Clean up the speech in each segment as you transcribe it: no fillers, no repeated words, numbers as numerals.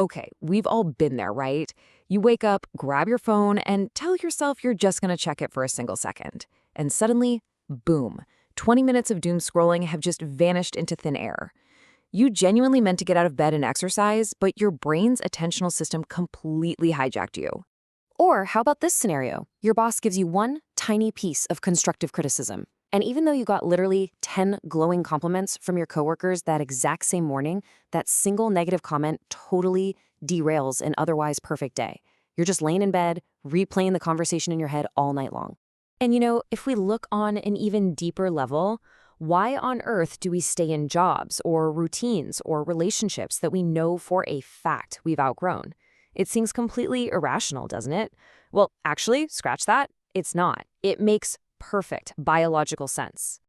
Okay, we've all been there, right? You wake up, grab your phone, and tell yourself you're just going to check it for a single second. And suddenly, boom, 20 minutes of doom scrolling have just vanished into thin air. You genuinely meant to get out of bed and exercise, but your brain's attentional system completely hijacked you. Or how about this scenario? Your boss gives you one tiny piece of constructive criticism. And even though you got literally 10 glowing compliments from your coworkers that exact same morning, that single negative comment totally derails an otherwise perfect day. You're just laying in bed, replaying the conversation in your head all night long. And if we look on an even deeper level, why on earth do we stay in jobs or routines or relationships that we know for a fact we've outgrown? It seems completely irrational, doesn't it? Well, actually, scratch that. It's not. It makes perfect biological sense.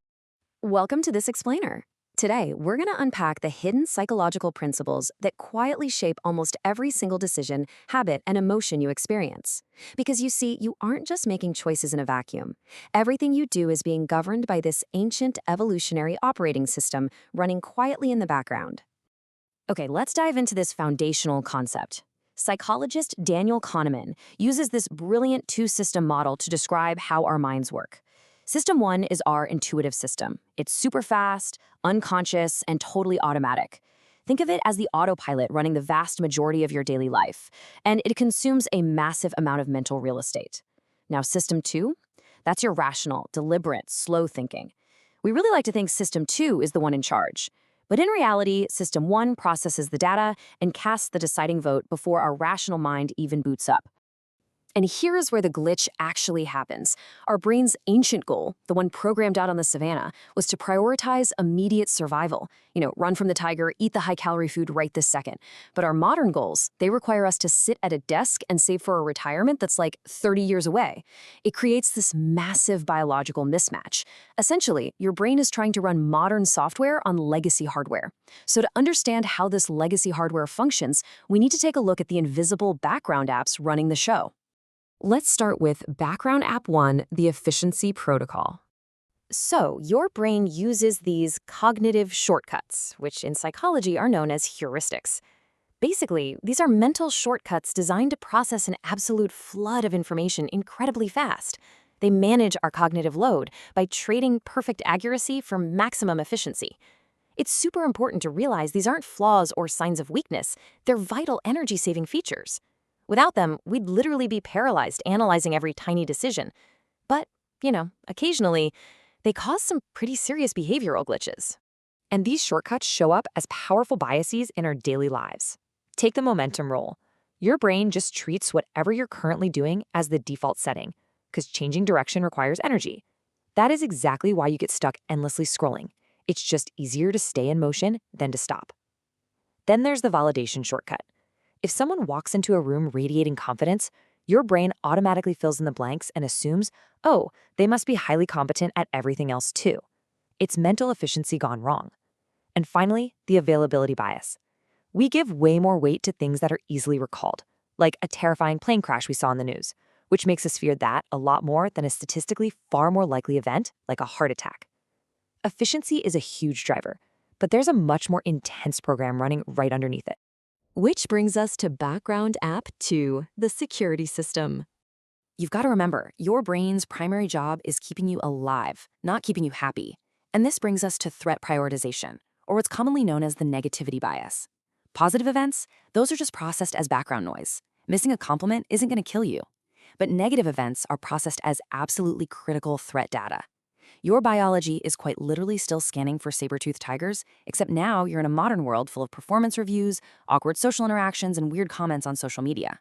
Welcome to This Explainer. Today, we're going to unpack the hidden psychological principles that quietly shape almost every single decision, habit, and emotion you experience. Because you see, you aren't just making choices in a vacuum. Everything you do is being governed by this ancient evolutionary operating system running quietly in the background. Okay, let's dive into this foundational concept. Psychologist Daniel Kahneman uses this brilliant two-system model to describe how our minds work. System 1 is our intuitive system. It's super fast, unconscious, and totally automatic. Think of it as the autopilot running the vast majority of your daily life, and it consumes a massive amount of mental real estate. Now, System 2, that's your rational, deliberate, slow thinking. We really like to think System 2 is the one in charge. But in reality, System 1 processes the data and casts the deciding vote before our rational mind even boots up. And here is where the glitch actually happens. Our brain's ancient goal, the one programmed out on the savannah, was to prioritize immediate survival. Run from the tiger, eat the high-calorie food right this second. But our modern goals, they require us to sit at a desk and save for a retirement that's like 30 years away. It creates this massive biological mismatch. Essentially, your brain is trying to run modern software on legacy hardware. So to understand how this legacy hardware functions, we need to take a look at the invisible background apps running the show. Let's start with background app 1, the efficiency protocol. So, your brain uses these cognitive shortcuts, which in psychology are known as heuristics. Basically, these are mental shortcuts designed to process an absolute flood of information incredibly fast. They manage our cognitive load by trading perfect accuracy for maximum efficiency. It's super important to realize these aren't flaws or signs of weakness. They're vital energy-saving features. Without them, we'd literally be paralyzed analyzing every tiny decision. But, occasionally, they cause some pretty serious behavioral glitches. And these shortcuts show up as powerful biases in our daily lives. Take the momentum rule. Your brain just treats whatever you're currently doing as the default setting, because changing direction requires energy. That is exactly why you get stuck endlessly scrolling. It's just easier to stay in motion than to stop. Then there's the validation shortcut. If someone walks into a room radiating confidence, your brain automatically fills in the blanks and assumes, oh, they must be highly competent at everything else too. It's mental efficiency gone wrong. And finally, the availability bias. We give way more weight to things that are easily recalled, like a terrifying plane crash we saw in the news, which makes us fear that a lot more than a statistically far more likely event like a heart attack. Efficiency is a huge driver, but there's a much more intense program running right underneath it. Which brings us to background app 2, the security system. You've got to remember, your brain's primary job is keeping you alive, not keeping you happy. And this brings us to threat prioritization, or what's commonly known as the negativity bias. Positive events, those are just processed as background noise. Missing a compliment isn't going to kill you. But negative events are processed as absolutely critical threat data. Your biology is quite literally still scanning for saber-toothed tigers, except now you're in a modern world full of performance reviews, awkward social interactions, and weird comments on social media.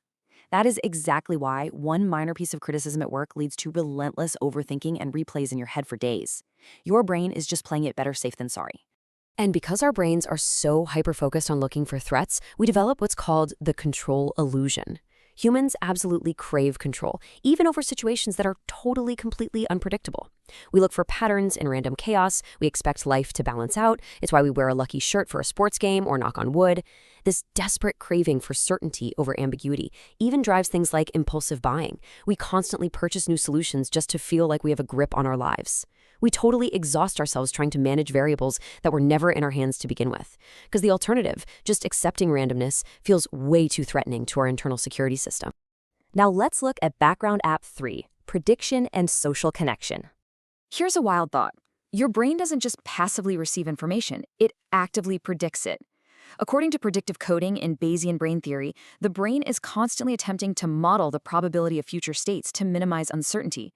That is exactly why one minor piece of criticism at work leads to relentless overthinking and replays in your head for days. Your brain is just playing it better safe than sorry. And because our brains are so hyper-focused on looking for threats, we develop what's called the control illusion. Humans absolutely crave control, even over situations that are totally, completely unpredictable. We look for patterns in random chaos. We expect life to balance out. It's why we wear a lucky shirt for a sports game or knock on wood. This desperate craving for certainty over ambiguity even drives things like impulsive buying. We constantly purchase new solutions just to feel like we have a grip on our lives. We totally exhaust ourselves trying to manage variables that were never in our hands to begin with. Because the alternative, just accepting randomness, feels way too threatening to our internal security system. Now let's look at background app 3, prediction and social connection. Here's a wild thought. Your brain doesn't just passively receive information, it actively predicts it. According to predictive coding in Bayesian brain theory, the brain is constantly attempting to model the probability of future states to minimize uncertainty.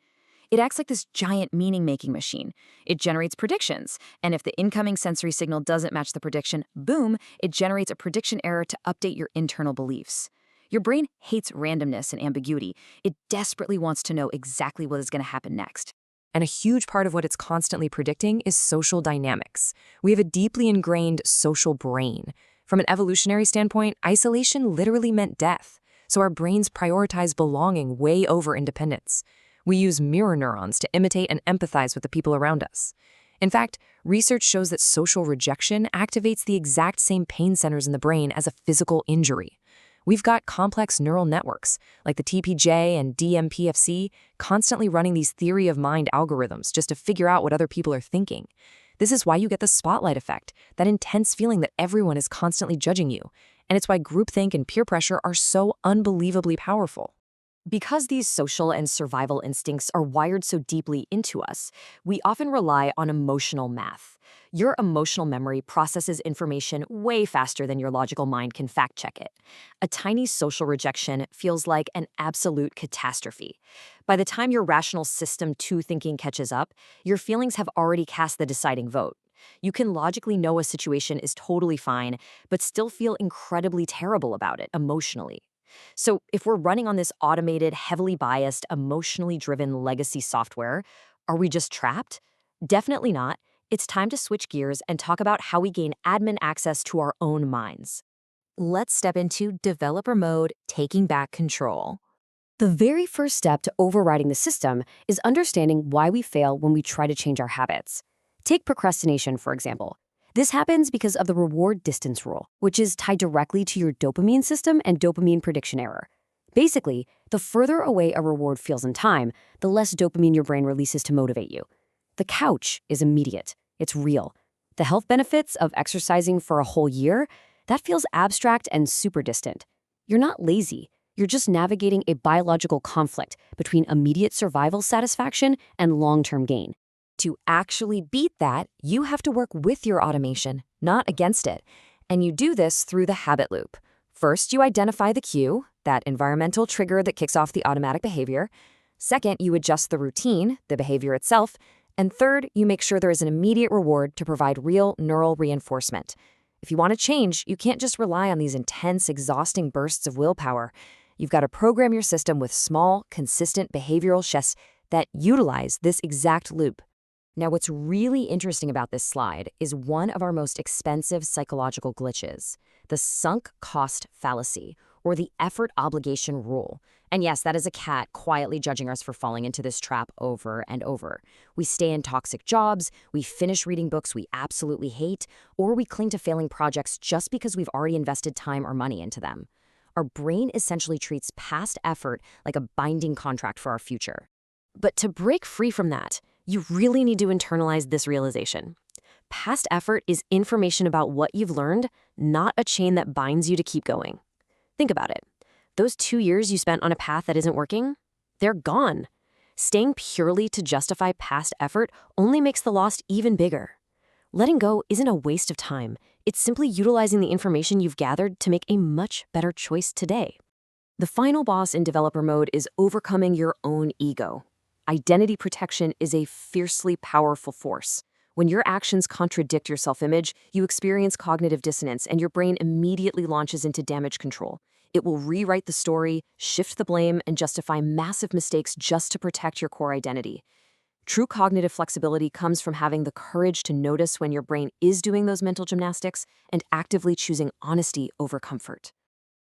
It acts like this giant meaning-making machine. It generates predictions, and if the incoming sensory signal doesn't match the prediction, boom, it generates a prediction error to update your internal beliefs. Your brain hates randomness and ambiguity. It desperately wants to know exactly what is going to happen next. And a huge part of what it's constantly predicting is social dynamics. We have a deeply ingrained social brain. From an evolutionary standpoint, isolation literally meant death. So our brains prioritize belonging way over independence. We use mirror neurons to imitate and empathize with the people around us. In fact, research shows that social rejection activates the exact same pain centers in the brain as a physical injury. We've got complex neural networks, like the TPJ and DMPFC, constantly running these theory of mind algorithms just to figure out what other people are thinking. This is why you get the spotlight effect, that intense feeling that everyone is constantly judging you. And it's why groupthink and peer pressure are so unbelievably powerful. Because these social and survival instincts are wired so deeply into us, we often rely on emotional math. Your emotional memory processes information way faster than your logical mind can fact-check it. A tiny social rejection feels like an absolute catastrophe. By the time your rational system 2 thinking catches up, your feelings have already cast the deciding vote. You can logically know a situation is totally fine, but still feel incredibly terrible about it emotionally. So if we're running on this automated, heavily biased, emotionally driven legacy software, are we just trapped? Definitely not. It's time to switch gears and talk about how we gain admin access to our own minds. Let's step into developer mode, taking back control. The very first step to overriding the system is understanding why we fail when we try to change our habits. Take procrastination, for example. This happens because of the reward distance rule, which is tied directly to your dopamine system and dopamine prediction error. Basically, the further away a reward feels in time, the less dopamine your brain releases to motivate you. The couch is immediate. It's real. The health benefits of exercising for a whole year, that feels abstract and super distant. You're not lazy. You're just navigating a biological conflict between immediate survival satisfaction and long-term gain. To actually beat that, you have to work with your automation, not against it. And you do this through the habit loop. First, you identify the cue, that environmental trigger that kicks off the automatic behavior. Second, you adjust the routine, the behavior itself. And third, you make sure there is an immediate reward to provide real neural reinforcement. If you want to change, you can't just rely on these intense, exhausting bursts of willpower. You've got to program your system with small, consistent behavioral shifts that utilize this exact loop. Now, what's really interesting about this slide is one of our most expensive psychological glitches, the sunk cost fallacy, or the effort obligation rule. And yes, that is a cat quietly judging us for falling into this trap over and over. We stay in toxic jobs, we finish reading books we absolutely hate, or we cling to failing projects just because we've already invested time or money into them. Our brain essentially treats past effort like a binding contract for our future. But to break free from that, you really need to internalize this realization. Past effort is information about what you've learned, not a chain that binds you to keep going. Think about it. Those 2 years you spent on a path that isn't working, they're gone. Staying purely to justify past effort only makes the loss even bigger. Letting go isn't a waste of time. It's simply utilizing the information you've gathered to make a much better choice today. The final boss in developer mode is overcoming your own ego. Identity protection is a fiercely powerful force. When your actions contradict your self-image, you experience cognitive dissonance and your brain immediately launches into damage control. It will rewrite the story, shift the blame, and justify massive mistakes just to protect your core identity. True cognitive flexibility comes from having the courage to notice when your brain is doing those mental gymnastics and actively choosing honesty over comfort.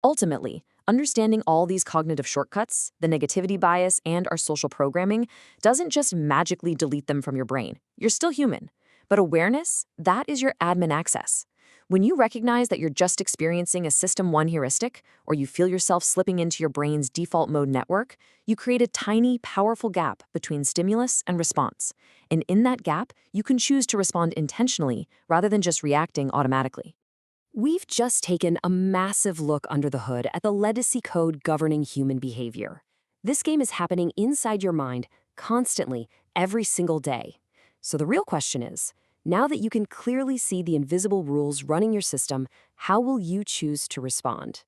Ultimately, understanding all these cognitive shortcuts, the negativity bias, and our social programming doesn't just magically delete them from your brain. You're still human. But awareness, that is your admin access. When you recognize that you're just experiencing a System 1 heuristic, or you feel yourself slipping into your brain's default mode network, you create a tiny, powerful gap between stimulus and response. And in that gap, you can choose to respond intentionally rather than just reacting automatically. We've just taken a massive look under the hood at the legacy code governing human behavior. This game is happening inside your mind constantly, every single day. So the real question is, now that you can clearly see the invisible rules running your system, how will you choose to respond?